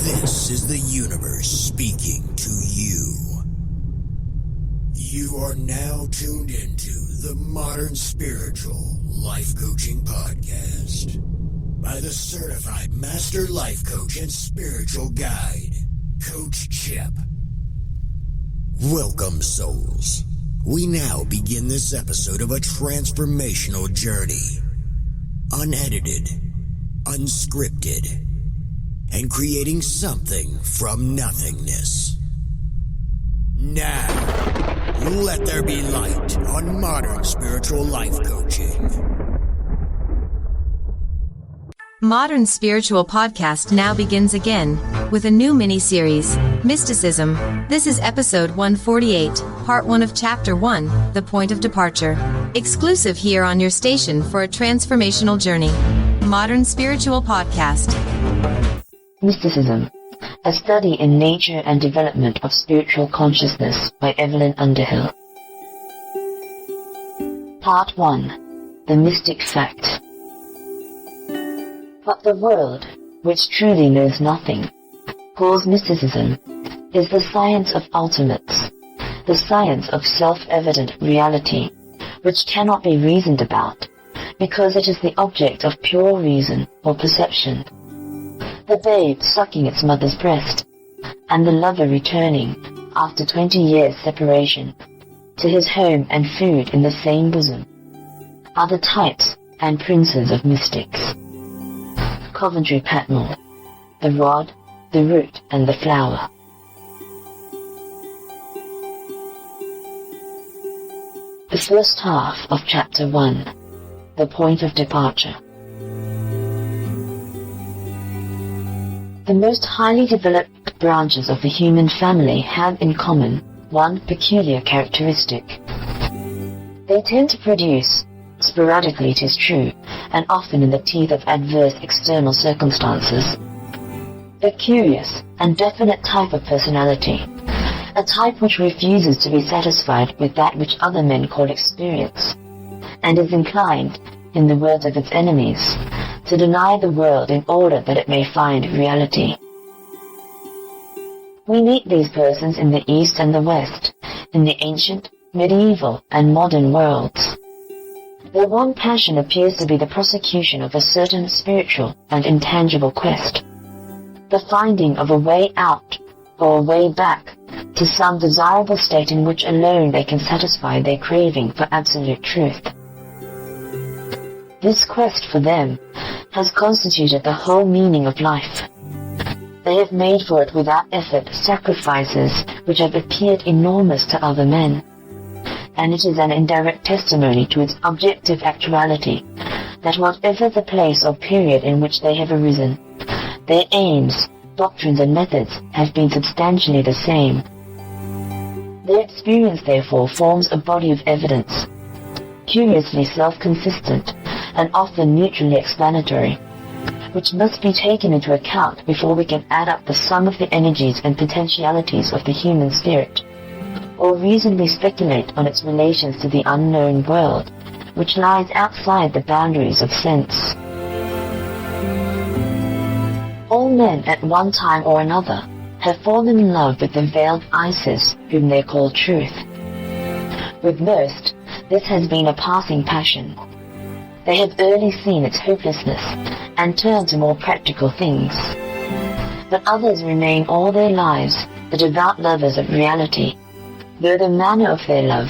This is the universe speaking to you. You are now tuned into the Modern Spiritual Life Coaching Podcast by the certified master life coach and spiritual guide, Coach Chip. Welcome, souls. We now begin this episode of a transformational journey. Unedited, unscripted, and creating something from nothingness. Now, let there be light on Modern Spiritual Life Coaching. Modern Spiritual Podcast now begins again with a new mini-series, Mysticism. This is episode 148, part 1 of chapter 1, The Point of Departure. Exclusive here on your station for a transformational journey. Modern Spiritual Podcast. Mysticism, a study in nature and development of spiritual consciousness by Evelyn Underhill. Part 1. The Mystic Fact. But the world, which truly knows nothing, calls mysticism, is the science of ultimates, the science of self-evident reality, which cannot be reasoned about, because it is the object of pure reason or perception. The babe sucking its mother's breast, and the lover returning, after 20 years' separation, to his home and food in the same bosom, are the types and princes of mystics. Coventry Patmore, the rod, the root, and the flower. The first half of chapter 1, The Point of Departure. The most highly developed branches of the human family have in common one peculiar characteristic. They tend to produce, sporadically it is true, and often in the teeth of adverse external circumstances, a curious and definite type of personality, a type which refuses to be satisfied with that which other men call experience, and is inclined, in the words of its enemies, to deny the world in order that it may find reality. We meet these persons in the East and the West, in the ancient, medieval, and modern worlds. Their one passion appears to be the prosecution of a certain spiritual and intangible quest, the finding of a way out or a way back to some desirable state in which alone they can satisfy their craving for absolute truth. This quest for them has constituted the whole meaning of life. They have made for it without effort sacrifices which have appeared enormous to other men, and it is an indirect testimony to its objective actuality that whatever the place or period in which they have arisen, their aims, doctrines and methods have been substantially the same. Their experience therefore forms a body of evidence, curiously self-consistent and often mutually explanatory, which must be taken into account before we can add up the sum of the energies and potentialities of the human spirit, or reasonably speculate on its relations to the unknown world, which lies outside the boundaries of sense. All men at one time or another have fallen in love with the veiled Isis whom they call truth. With most, this has been a passing passion. They have early seen its hopelessness and turned to more practical things. But others remain all their lives the devout lovers of reality, though the manner of their love,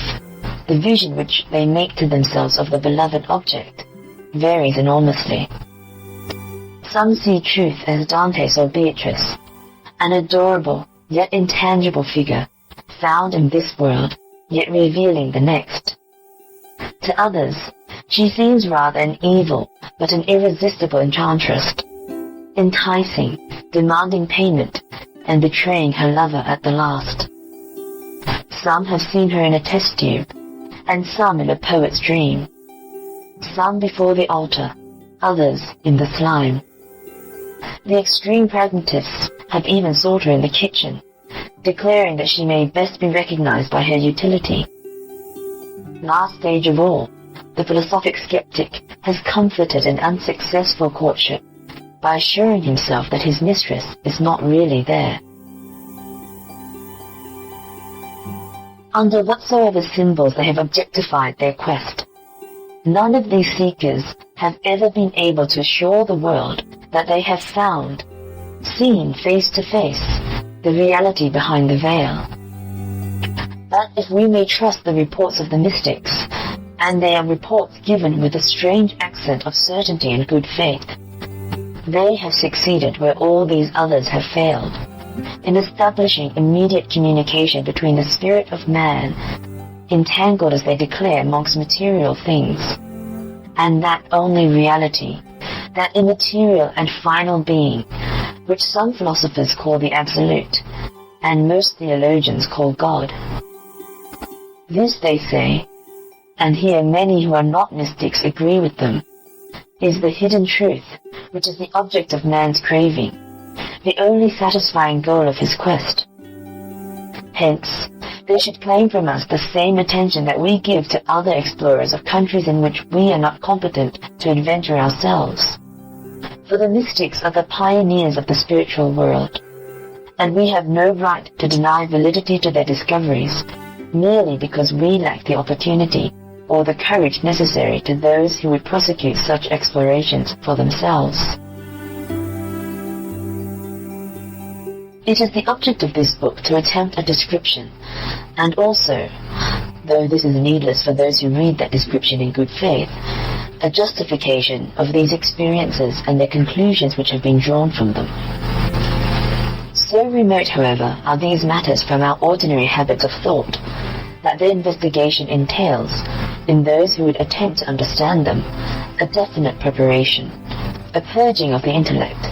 the vision which they make to themselves of the beloved object, varies enormously. Some see truth as Dante saw Beatrice, an adorable yet intangible figure, found in this world, yet revealing the next. To others, she seems rather an evil but an irresistible enchantress, enticing, demanding payment, and betraying her lover at the last. Some have seen her in a test tube, and some in a poet's dream. Some before the altar, others in the slime. The extreme pragmatists have even sought her in the kitchen, declaring that she may best be recognized by her utility. Last stage of all, the philosophic skeptic has comforted an unsuccessful courtship by assuring himself that his mistress is not really there. Under whatsoever symbols they have objectified their quest, none of these seekers have ever been able to assure the world that they have found, seen face to face, the reality behind the veil. But if we may trust the reports of the mystics, and they are reports given with a strange accent of certainty and good faith, they have succeeded where all these others have failed, in establishing immediate communication between the spirit of man, entangled as they declare amongst material things, and that only reality, that immaterial and final being, which some philosophers call the Absolute, and most theologians call God. This, they say, and here many who are not mystics agree with them, is the hidden truth, which is the object of man's craving, the only satisfying goal of his quest. Hence, they should claim from us the same attention that we give to other explorers of countries in which we are not competent to adventure ourselves. For the mystics are the pioneers of the spiritual world, and we have no right to deny validity to their discoveries, merely because we lack the opportunity or the courage necessary to those who would prosecute such explorations for themselves. It is the object of this book to attempt a description, and also, though this is needless for those who read that description in good faith, a justification of these experiences and the conclusions which have been drawn from them. So remote, however, are these matters from our ordinary habits of thought, that their investigation entails, in those who would attempt to understand them, a definite preparation, a purging of the intellect.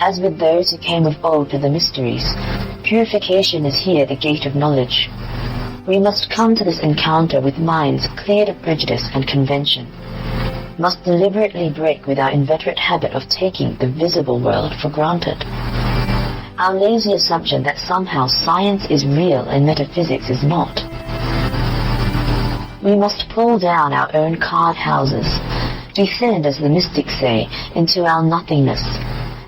As with those who came of old to the mysteries, purification is here the gate of knowledge. We must come to this encounter with minds cleared of prejudice and convention, must deliberately break with our inveterate habit of taking the visible world for granted. Our lazy assumption that somehow science is real and metaphysics is not. We must pull down our own card houses, descend, as the mystics say, into our nothingness,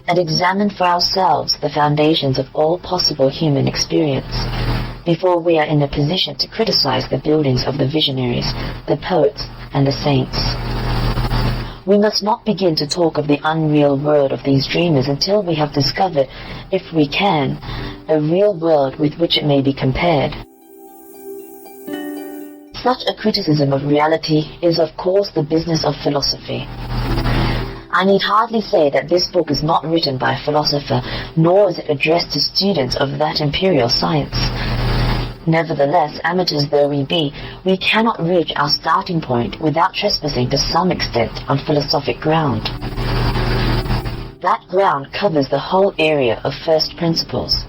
and examine for ourselves the foundations of all possible human experience, before we are in a position to criticize the buildings of the visionaries, the poets, and the saints. We must not begin to talk of the unreal world of these dreamers until we have discovered, if we can, a real world with which it may be compared. Such a criticism of reality is of course the business of philosophy. I need hardly say that this book is not written by a philosopher, nor is it addressed to students of that imperial science. Nevertheless, amateurs though we be, we cannot reach our starting point without trespassing to some extent on philosophic ground. That ground covers the whole area of first principles,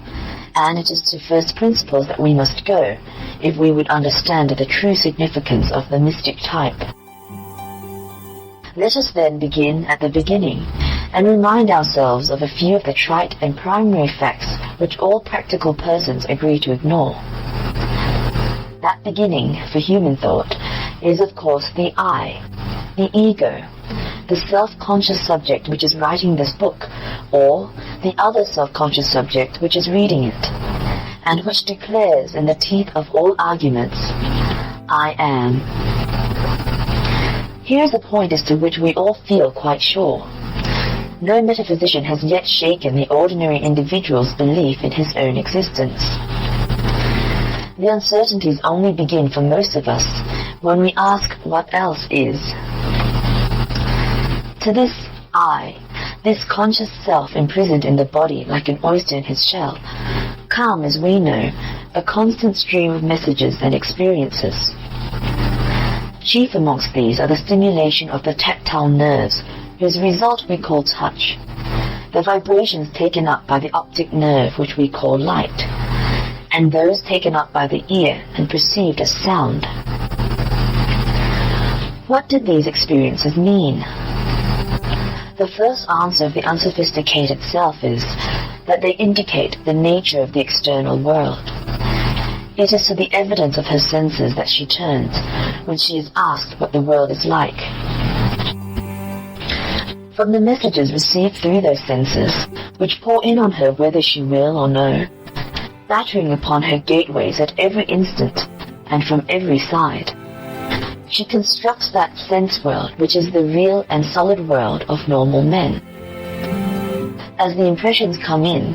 and it is to first principles that we must go, if we would understand the true significance of the mystic type. Let us then begin at the beginning, and remind ourselves of a few of the trite and primary facts which all practical persons agree to ignore. That beginning, for human thought, is of course the I, the ego, the self-conscious subject which is writing this book, or the other self-conscious subject which is reading it, and which declares in the teeth of all arguments, I am. Here is a point as to which we all feel quite sure. No metaphysician has yet shaken the ordinary individual's belief in his own existence. The uncertainties only begin for most of us when we ask what else is. To this I, this conscious self imprisoned in the body like an oyster in his shell, come, as we know, a constant stream of messages and experiences. Chief amongst these are the stimulation of the tactile nerves, whose result we call touch, the vibrations taken up by the optic nerve which we call light, and those taken up by the ear and perceived as sound. What did these experiences mean? The first answer of the unsophisticated self is that they indicate the nature of the external world. It is to the evidence of her senses that she turns when she is asked what the world is like. from the messages received through those senses, which pour in on her whether she will or no, battering upon her gateways at every instant and from every side. She constructs that sense world which is the real and solid world of normal men. As the impressions come in,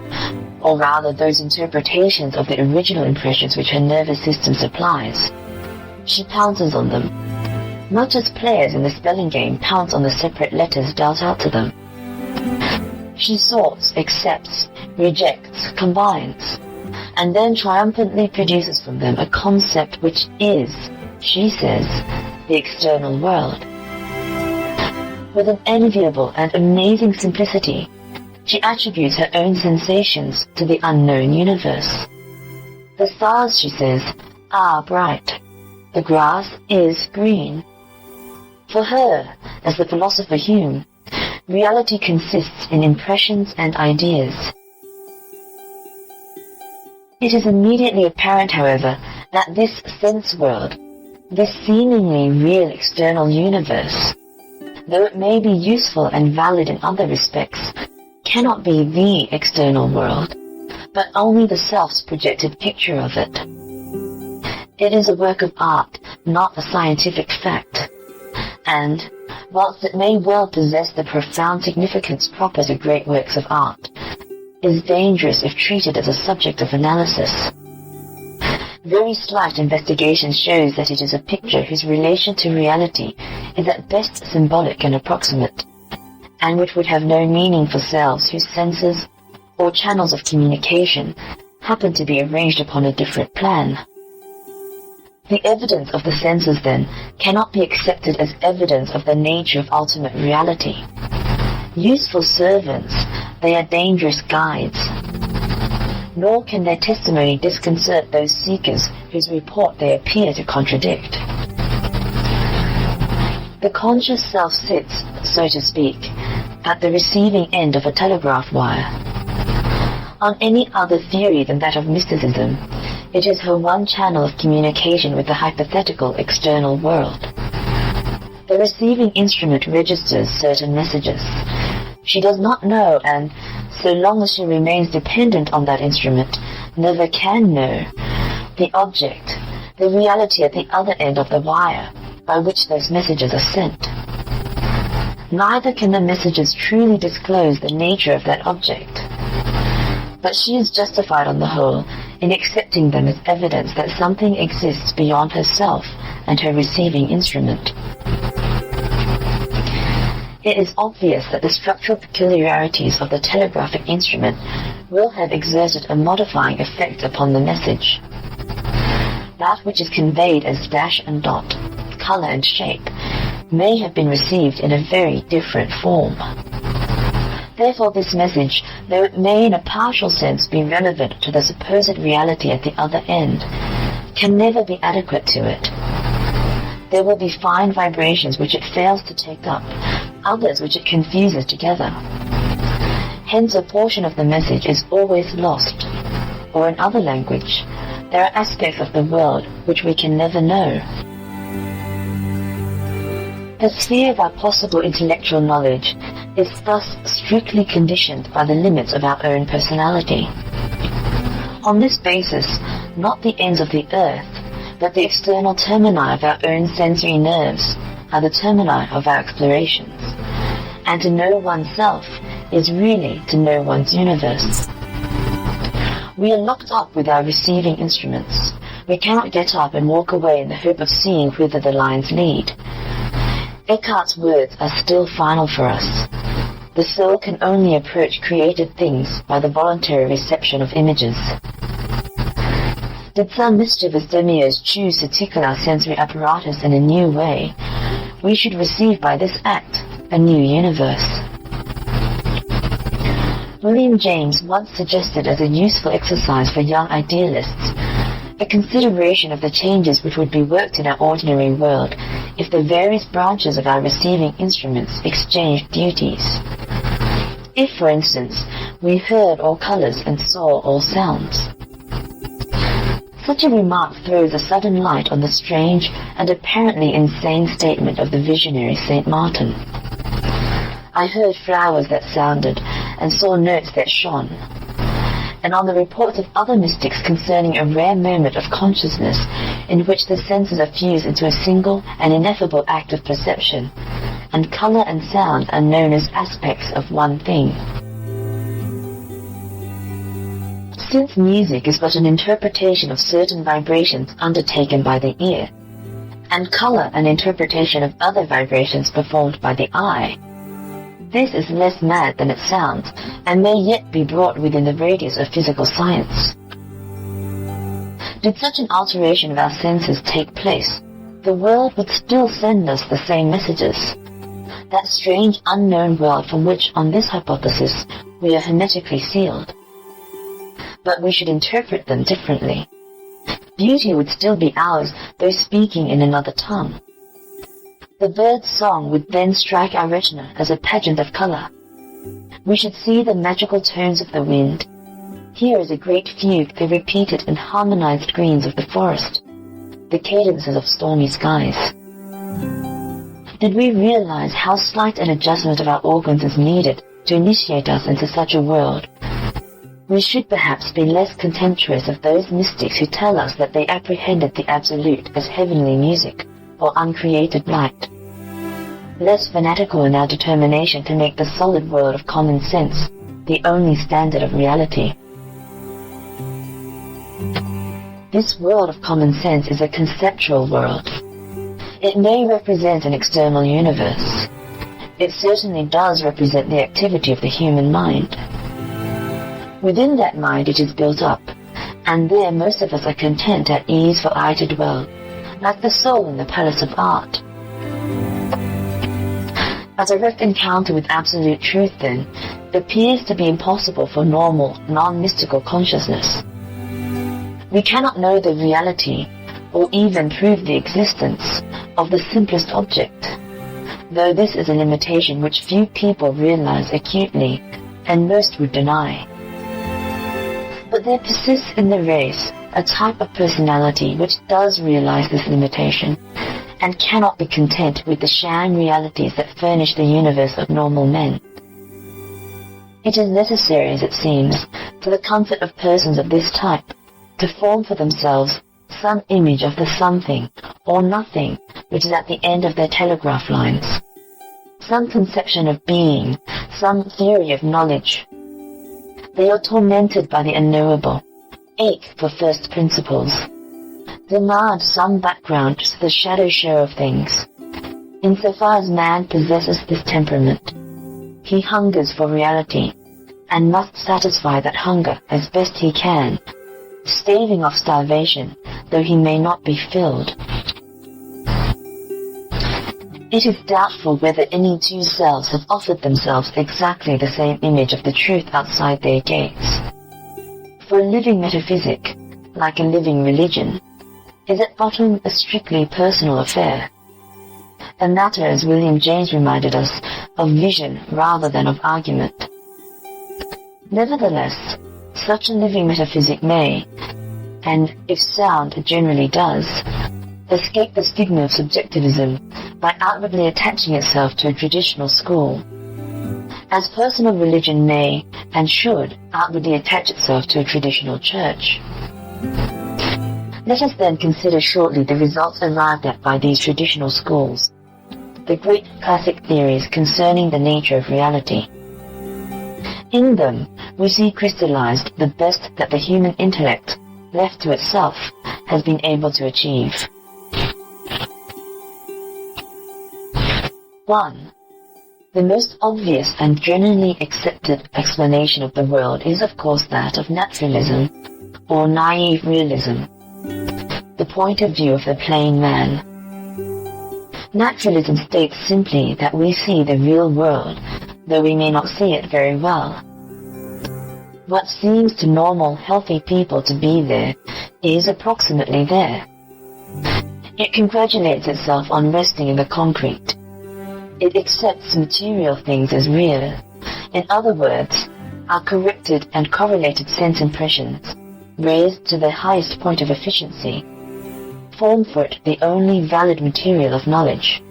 or rather those interpretations of the original impressions which her nervous system supplies, she pounces on them, much as players in the spelling game pounce on the separate letters dealt out to them. She sorts, accepts, rejects, combines, and then triumphantly produces from them a concept which is, she says, the external world. With an enviable and amazing simplicity, she attributes her own sensations to the unknown universe. The stars, she says, are bright. The grass is green. For her, as the philosopher Hume, reality consists in impressions and ideas. It is immediately apparent, however, that this sense world, this seemingly real external universe, though it may be useful and valid in other respects, cannot be the external world, but only the self's projected picture of it. It is a work of art, not a scientific fact, and, whilst it may well possess the profound significance proper to great works of art, is dangerous if treated as a subject of analysis. Very slight investigation shows that it is a picture whose relation to reality is at best symbolic and approximate, and which would have no meaning for selves whose senses or channels of communication happen to be arranged upon a different plan. The evidence of the senses, then, cannot be accepted as evidence of the nature of ultimate reality. Useful servants, they are dangerous guides. Nor can their testimony disconcert those seekers whose report they appear to contradict. The conscious self sits, so to speak, at the receiving end of a telegraph wire. On any other theory than that of mysticism, it is her one channel of communication with the hypothetical external world. The receiving instrument registers certain messages. She does not know, and, so long as she remains dependent on that instrument, never can know, the object, the reality at the other end of the wire, by which those messages are sent. Neither can the messages truly disclose the nature of that object. But she is justified on the whole in accepting them as evidence that something exists beyond herself and her receiving instrument. It is obvious that the structural peculiarities of the telegraphic instrument will have exerted a modifying effect upon the message. That which is conveyed as dash and dot, color and shape, may have been received in a very different form. Therefore this message, though it may in a partial sense be relevant to the supposed reality at the other end, can never be adequate to it. There will be fine vibrations which it fails to take up, others which it confuses together. Hence a portion of the message is always lost, or in other language, there are aspects of the world which we can never know. The sphere of our possible intellectual knowledge is thus strictly conditioned by the limits of our own personality. On this basis, not the ends of the earth, but the external termini of our own sensory nerves are the termini of our explorations, and to know oneself is really to know one's universe. We are locked up with our receiving instruments. We cannot get up and walk away in the hope of seeing whither the lines lead. Eckhart's words are still final for us. The soul can only approach created things by the voluntary reception of images. Did some mischievous demiurge choose to tickle our sensory apparatus in a new way, we should receive by this act a new universe. William James once suggested as a useful exercise for young idealists a consideration of the changes which would be worked in our ordinary world if the various branches of our receiving instruments exchanged duties. If, for instance, we heard all colors and saw all sounds. Such a remark throws a sudden light on the strange and apparently insane statement of the visionary St. Martin. I heard flowers that sounded, and saw notes that shone. And on the reports of other mystics concerning a rare moment of consciousness in which the senses are fused into a single and ineffable act of perception, and color and sound are known as aspects of one thing. Since music is but an interpretation of certain vibrations undertaken by the ear, and color an interpretation of other vibrations performed by the eye, this is less mad than it sounds, and may yet be brought within the radius of physical science. Did such an alteration of our senses take place, the world would still send us the same messages. That strange unknown world from which, on this hypothesis, we are hermetically sealed. But we should interpret them differently. Beauty would still be ours, though speaking in another tongue. The bird's song would then strike our retina as a pageant of color. We should see the magical tones of the wind, hear as a great fugue the repeated and harmonized greens of the forest, the cadences of stormy skies. Did we realize how slight an adjustment of our organs is needed to initiate us into such a world, we should perhaps be less contemptuous of those mystics who tell us that they apprehended the Absolute as heavenly music, or uncreated light. Less fanatical in our determination to make the solid world of common sense the only standard of reality. This world of common sense is a conceptual world. It may represent an external universe. It certainly does represent the activity of the human mind. Within that mind it is built up, and there most of us are content at ease for eye to dwell, like the soul in the palace of art. A direct encounter with absolute truth, then, appears to be impossible for normal, non-mystical consciousness. We cannot know the reality, or even prove the existence, of the simplest object, though this is a limitation which few people realize acutely, and most would deny. But there persists in the race a type of personality which does realize this limitation, and cannot be content with the sham realities that furnish the universe of normal men. It is necessary, as it seems, for the comfort of persons of this type, to form for themselves some image of the something, or nothing, which is at the end of their telegraph lines, some conception of being, some theory of knowledge. They are tormented by the unknowable, ache for first principles, demand some background to the shadow show of things. Insofar as man possesses this temperament, he hungers for reality, and must satisfy that hunger as best he can, staving off starvation, though he may not be filled. It is doubtful whether any two selves have offered themselves exactly the same image of the truth outside their gates. For a living metaphysic, like a living religion, is at bottom a strictly personal affair. A matter, as William James reminded us, of vision rather than of argument. Nevertheless, such a living metaphysic may, and if sound it generally does, escape the stigma of subjectivism by outwardly attaching itself to a traditional school, as personal religion may and should outwardly attach itself to a traditional church. Let us then consider shortly the results arrived at by these traditional schools, the great classic theories concerning the nature of reality. In them, we see crystallized the best that the human intellect, left to itself, has been able to achieve. 1. The most obvious and generally accepted explanation of the world is of course that of naturalism, or naive realism, the point of view of the plain man. Naturalism states simply that we see the real world, though we may not see it very well. What seems to normal, healthy people to be there is approximately there. It congratulates itself on resting in the concrete. It accepts material things as real. In other words, our corrected and correlated sense impressions, raised to their highest point of efficiency, form for it the only valid material of knowledge.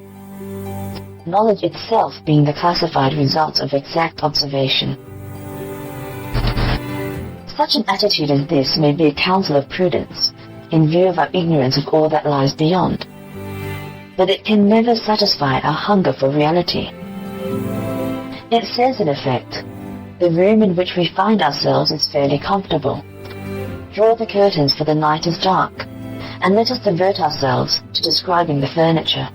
knowledge itself being the classified results of exact observation. Such an attitude as this may be a counsel of prudence, in view of our ignorance of all that lies beyond. But it can never satisfy our hunger for reality. It says in effect, the room in which we find ourselves is fairly comfortable. Draw the curtains for the night is dark, and let us divert ourselves to describing the furniture.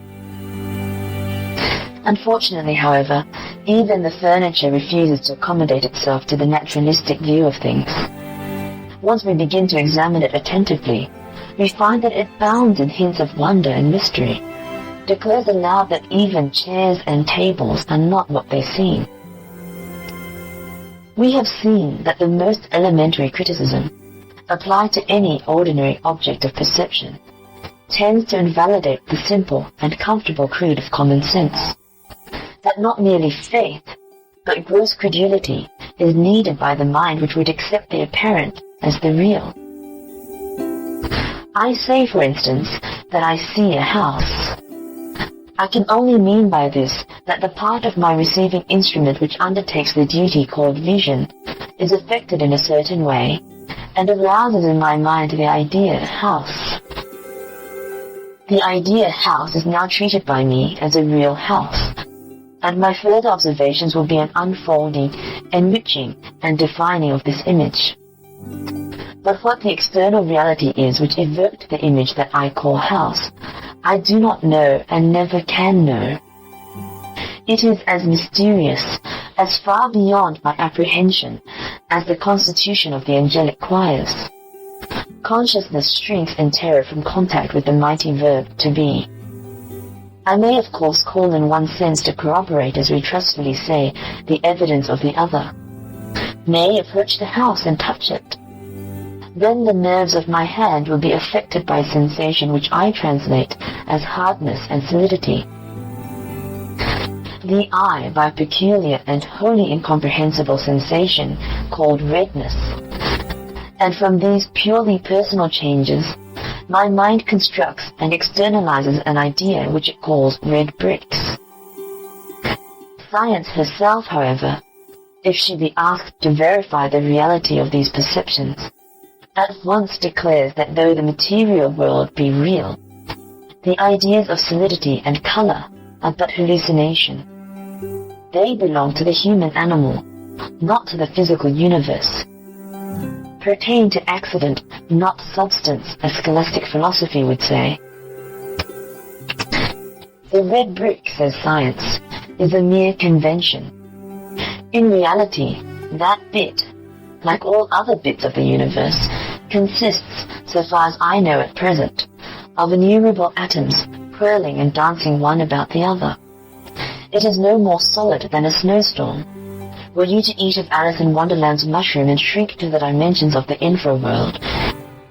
Unfortunately, however, even the furniture refuses to accommodate itself to the naturalistic view of things. Once we begin to examine it attentively, we find that it abounds in hints of wonder and mystery, declares aloud that even chairs and tables are not what they seem. We have seen that the most elementary criticism, applied to any ordinary object of perception, tends to invalidate the simple and comfortable creed of common sense, that not merely faith, but gross credulity is needed by the mind which would accept the apparent as the real. I say, for instance, that I see a house. I can only mean by this that the part of my receiving instrument which undertakes the duty called vision is affected in a certain way, and arouses in my mind the idea house. The idea house is now treated by me as a real house, and my further observations will be an unfolding, enriching, and defining of this image. But what the external reality is which evoked the image that I call house, I do not know and never can know. It is as mysterious, as far beyond my apprehension, as the constitution of the angelic choirs. Consciousness shrinks in terror from contact with the mighty verb to be. I may of course call in one sense to corroborate, as we trustfully say, the evidence of the other. May approach the house and touch it. Then the nerves of my hand will be affected by sensation which I translate as hardness and solidity. The eye by peculiar and wholly incomprehensible sensation called redness. And from these purely personal changes, my mind constructs and externalizes an idea which it calls red bricks. Science herself, however, if she be asked to verify the reality of these perceptions, at once declares that though the material world be real, the ideas of solidity and color are but hallucination. They belong to the human animal, not to the physical universe. Pertain to accident, not substance, as scholastic philosophy would say. The red brick, says science, is a mere convention. In reality, that bit, like all other bits of the universe, consists, so far as I know at present, of innumerable atoms whirling and dancing one about the other. It is no more solid than a snowstorm. Were you to eat of Alice in Wonderland's mushroom and shrink to the dimensions of the infra-world,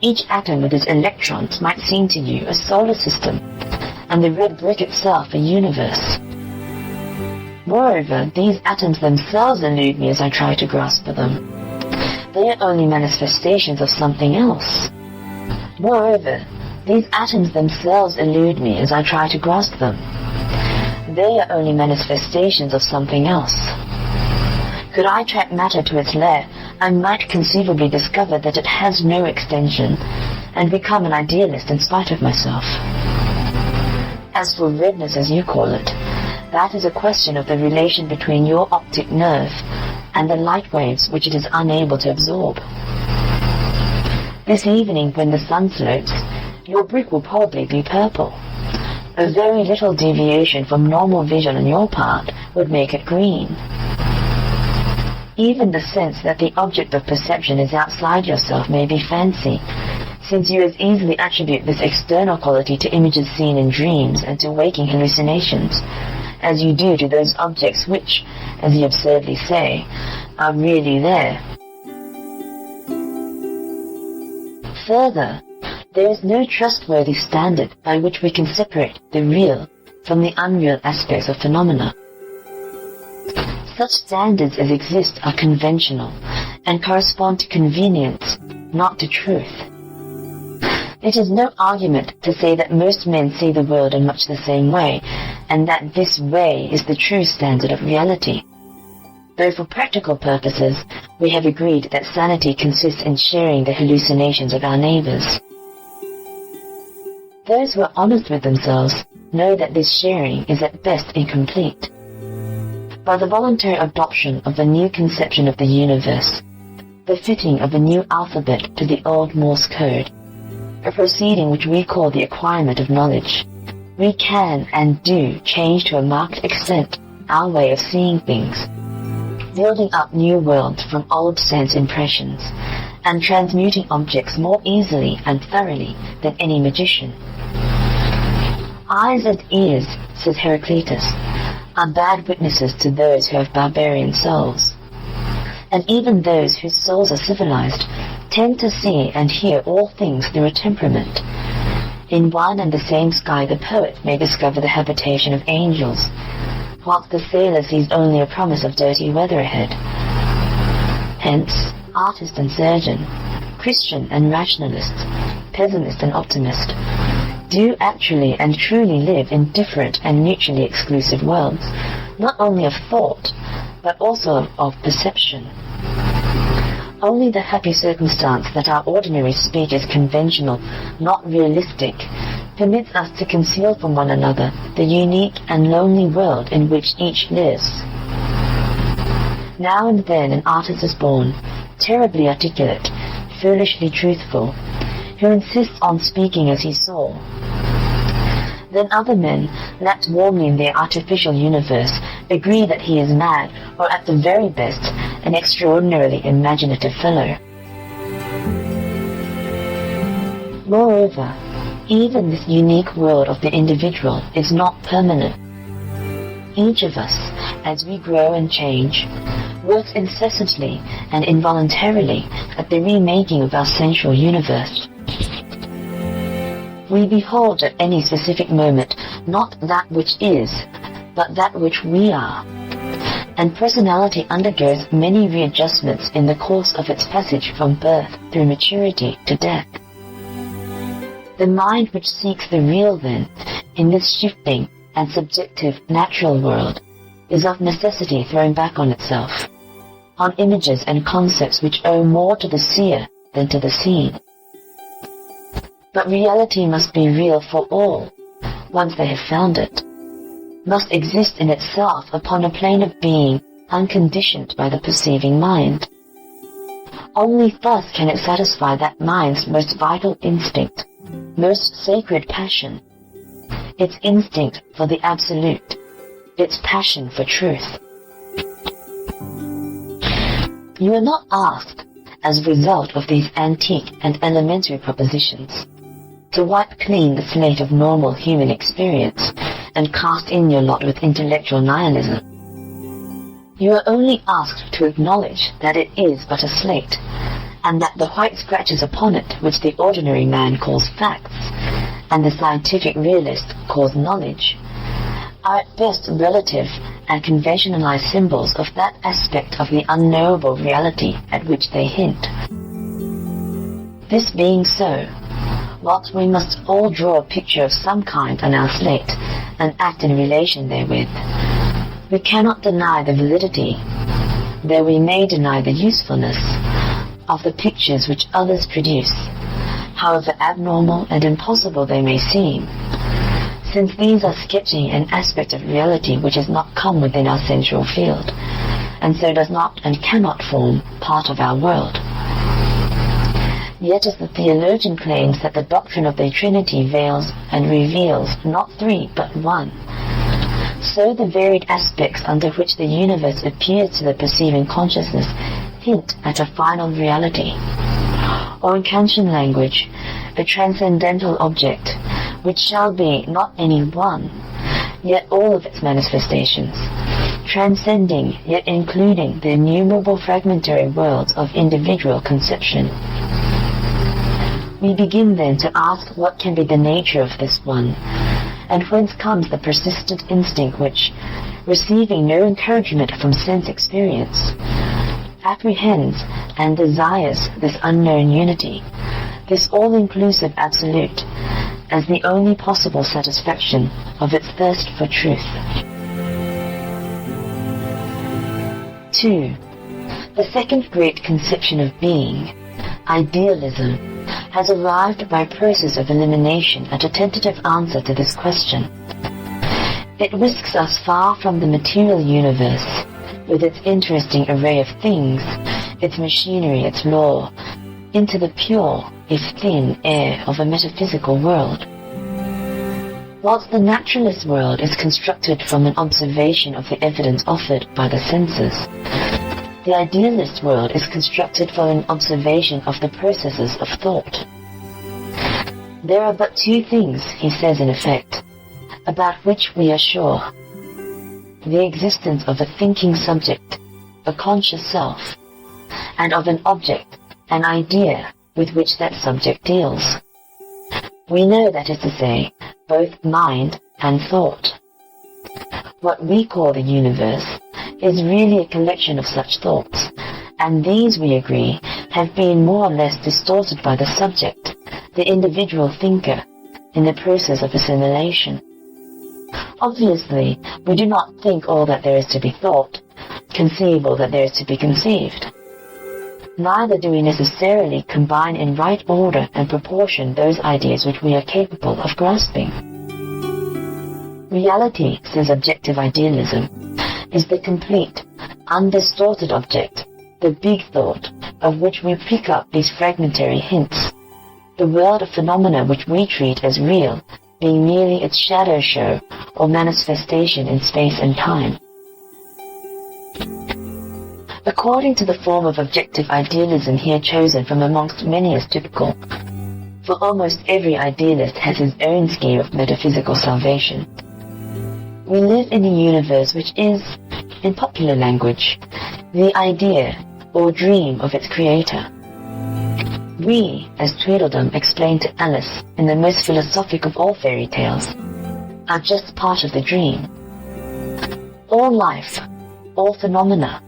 each atom with its electrons might seem to you a solar system, and the red brick itself a universe. Moreover, these atoms themselves elude me as I try to grasp for them. They are only manifestations of something else. Moreover, these atoms themselves elude me as I try to grasp them. They are only manifestations of something else. Could I track matter to its lair, I might conceivably discover that it has no extension, and become an idealist in spite of myself. As for redness, as you call it, that is a question of the relation between your optic nerve and the light waves which it is unable to absorb. This evening, when the sun slopes, your brick will probably be purple. A very little deviation from normal vision on your part would make it green. Even the sense that the object of perception is outside yourself may be fancy, since you as easily attribute this external quality to images seen in dreams and to waking hallucinations, as you do to those objects which, as you absurdly say, are really there. Further, there is no trustworthy standard by which we can separate the real from the unreal aspects of phenomena. Such standards as exist are conventional, and correspond to convenience, not to truth. It is no argument to say that most men see the world in much the same way, and that this way is the true standard of reality. Though for practical purposes, we have agreed that sanity consists in sharing the hallucinations of our neighbors. Those who are honest with themselves know that this sharing is at best incomplete. By the voluntary adoption of the new conception of the universe, the fitting of a new alphabet to the old Morse code, a proceeding which we call the acquirement of knowledge, we can and do change to a marked extent our way of seeing things, building up new worlds from old sense impressions, and transmuting objects more easily and thoroughly than any magician. Eyes and ears, says Heraclitus, are bad witnesses to those who have barbarian souls. And even those whose souls are civilized tend to see and hear all things through a temperament. In one and the same sky the poet may discover the habitation of angels, whilst the sailor sees only a promise of dirty weather ahead. Hence, artist and surgeon, Christian and rationalist, pessimist and optimist, do actually and truly live in different and mutually exclusive worlds, not only of thought, but also of perception. Only the happy circumstance that our ordinary speech is conventional, not realistic, permits us to conceal from one another the unique and lonely world in which each lives. Now and then an artist is born, terribly articulate, foolishly truthful, who insists on speaking as he saw. Then other men, lapped warmly in their artificial universe, agree that he is mad, or at the very best, an extraordinarily imaginative fellow. Moreover, even this unique world of the individual is not permanent. Each of us, as we grow and change, works incessantly and involuntarily at the remaking of our sensual universe. We behold at any specific moment not that which is, but that which we are. And personality undergoes many readjustments in the course of its passage from birth through maturity to death. The mind which seeks the real, then, in this shifting and subjective natural world, is of necessity thrown back on itself, on images and concepts which owe more to the seer than to the seen. But reality must be real for all, once they have found it, must exist in itself upon a plane of being unconditioned by the perceiving mind. Only thus can it satisfy that mind's most vital instinct, most sacred passion, its instinct for the absolute, its passion for truth. You are not asked, as a result of these antique and elementary propositions, to wipe clean the slate of normal human experience and cast in your lot with intellectual nihilism. You are only asked to acknowledge that it is but a slate, and that the white scratches upon it which the ordinary man calls facts, and the scientific realist calls knowledge, are at best relative and conventionalized symbols of that aspect of the unknowable reality at which they hint. This being so, whilst we must all draw a picture of some kind on our slate and act in relation therewith, we cannot deny the validity, though we may deny the usefulness, of the pictures which others produce, however abnormal and impossible they may seem, since these are sketching an aspect of reality which has not come within our sensual field, and so does not and cannot form part of our world. Yet as the theologian claims that the doctrine of the Trinity veils and reveals not three but one, so the varied aspects under which the universe appears to the perceiving consciousness hint at a final reality, or in Kantian language, a transcendental object, which shall be not any one, yet all of its manifestations, transcending yet including the innumerable fragmentary worlds of individual conception. We begin then to ask what can be the nature of this one, and whence comes the persistent instinct which, receiving no encouragement from sense experience, apprehends and desires this unknown unity, this all-inclusive absolute, as the only possible satisfaction of its thirst for truth. 2. The second great conception of being, idealism, has arrived by process of elimination at a tentative answer to this question. It whisks us far from the material universe, with its interesting array of things, its machinery, its law, into the pure, if thin, air of a metaphysical world. Whilst the naturalist world is constructed from an observation of the evidence offered by the senses, the idealist world is constructed from an observation of the processes of thought. There are but two things, he says in effect, about which we are sure: the existence of a thinking subject, a conscious self, and of an object, an idea, with which that subject deals. We know, that is to say, both mind and thought. What we call the universe is really a collection of such thoughts, and these, we agree, have been more or less distorted by the subject, the individual thinker, in the process of assimilation. Obviously, we do not think all that there is to be thought, conceive all that there is to be conceived. Neither do we necessarily combine in right order and proportion those ideas which we are capable of grasping. Reality, says objective idealism, is the complete, undistorted object, the big thought, of which we pick up these fragmentary hints, the world of phenomena which we treat as real, being merely its shadow show or manifestation in space and time. According to the form of objective idealism here chosen from amongst many as typical, for almost every idealist has his own scheme of metaphysical salvation, we live in a universe which is, in popular language, the idea or dream of its creator. We, as Tweedledum explained to Alice in the most philosophic of all fairy tales, are just part of the dream. All life, all phenomena,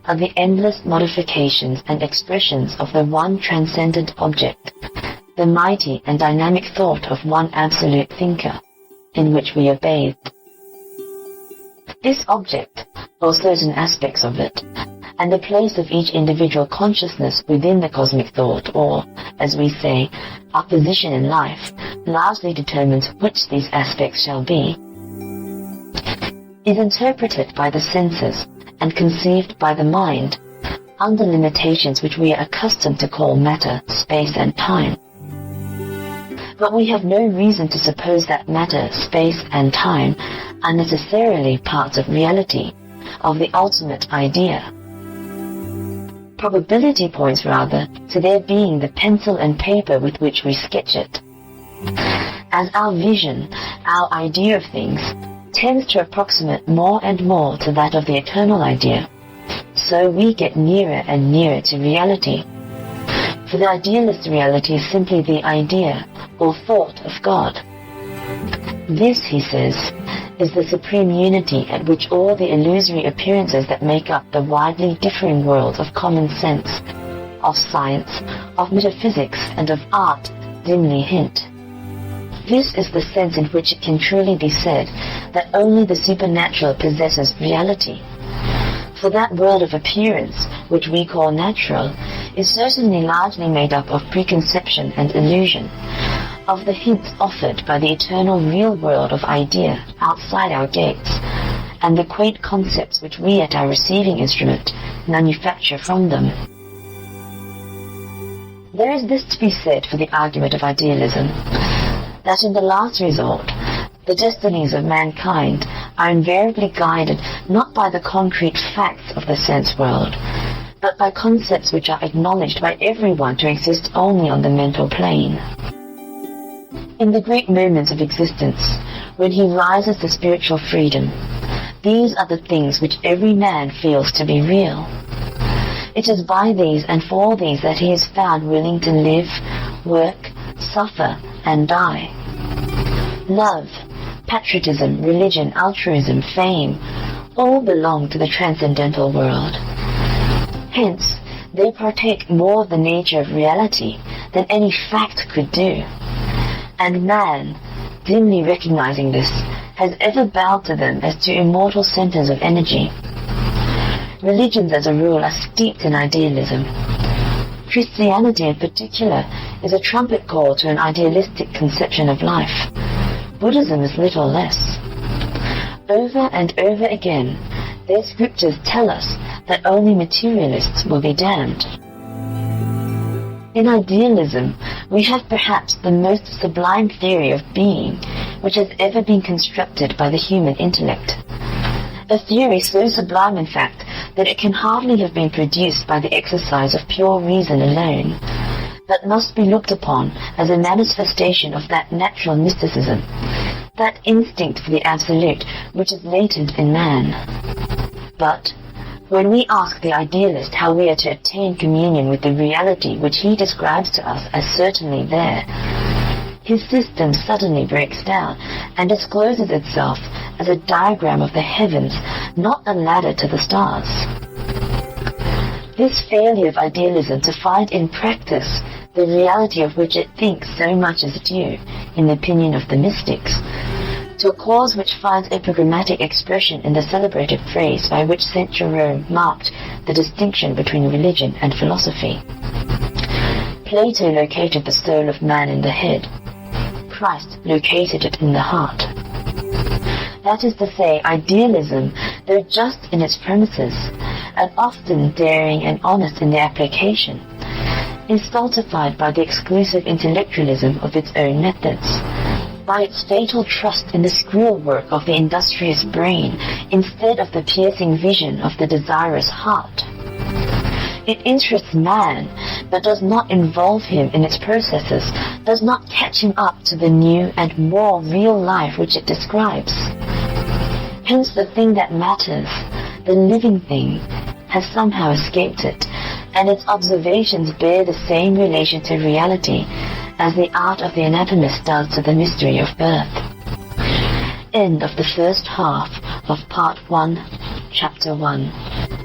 are the endless modifications and expressions of the one transcendent object, the mighty and dynamic thought of one absolute thinker, in which we are bathed. This object, or certain aspects of it, and the place of each individual consciousness within the cosmic thought, or, as we say, our position in life, largely determines which these aspects shall be, is interpreted by the senses and conceived by the mind, under limitations which we are accustomed to call matter, space, and time. But we have no reason to suppose that matter, space, and time are necessarily parts of reality, of the ultimate idea. Probability points rather to their being the pencil and paper with which we sketch it. As our vision, our idea of things, tends to approximate more and more to that of the eternal idea, so we get nearer and nearer to reality. For the idealist reality is simply the idea or thought of God. This, he says, is the supreme unity at which all the illusory appearances that make up the widely differing worlds of common sense, of science, of metaphysics, and of art dimly hint. This is the sense in which it can truly be said that only the supernatural possesses reality. For that world of appearance, which we call natural, is certainly largely made up of preconception and illusion, of the hints offered by the eternal real world of idea outside our gates, and the quaint concepts which we at our receiving instrument manufacture from them. There is this to be said for the argument of idealism, that in the last resort, the destinies of mankind are invariably guided not by the concrete facts of the sense world, but by concepts which are acknowledged by everyone to exist only on the mental plane. In the great moments of existence, when he rises to spiritual freedom, these are the things which every man feels to be real. It is by these and for these that he is found willing to live, work, suffer, and die. Love, patriotism, religion, altruism, fame, all belong to the transcendental world. Hence, they partake more of the nature of reality than any fact could do. And man, dimly recognizing this, has ever bowed to them as to immortal centers of energy. Religions as a rule are steeped in idealism. Christianity in particular is a trumpet call to an idealistic conception of life. Buddhism is little less. Over and over again, their scriptures tell us that only materialists will be damned. In idealism, we have perhaps the most sublime theory of being which has ever been constructed by the human intellect. A theory so sublime, in fact, that it can hardly have been produced by the exercise of pure reason alone, but must be looked upon as a manifestation of that natural mysticism, that instinct for the absolute which is latent in man. But when we ask the idealist how we are to obtain communion with the reality which he describes to us as certainly there, his system suddenly breaks down and discloses itself as a diagram of the heavens, not a ladder to the stars. This failure of idealism to find in practice the reality of which it thinks so much is due, in the opinion of the mystics, to a cause which finds epigrammatic expression in the celebrated phrase by which St. Jerome marked the distinction between religion and philosophy. Plato located the soul of man in the head. Christ located it in the heart. That is to say, idealism, though just in its premises, and often daring and honest in the application, is stultified by the exclusive intellectualism of its own methods, by its fatal trust in the squirrel work of the industrious brain instead of the piercing vision of the desirous heart. It interests man, but does not involve him in its processes, does not catch him up to the new and more real life which it describes. Hence the thing that matters, the living thing, has somehow escaped it, and its observations bear the same relation to reality as the art of the anatomist does to the mystery of birth. End of the first half of Part 1, Chapter 1.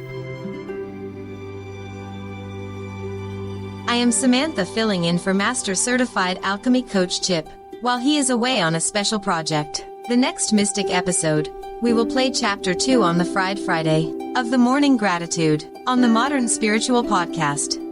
I am Samantha, filling in for Master Certified Alchemy Coach Chip, while he is away on a special project. The next Mystic episode, we will play Chapter 2 on the Friday of the Morning Gratitude, on the Modern Spiritual Podcast.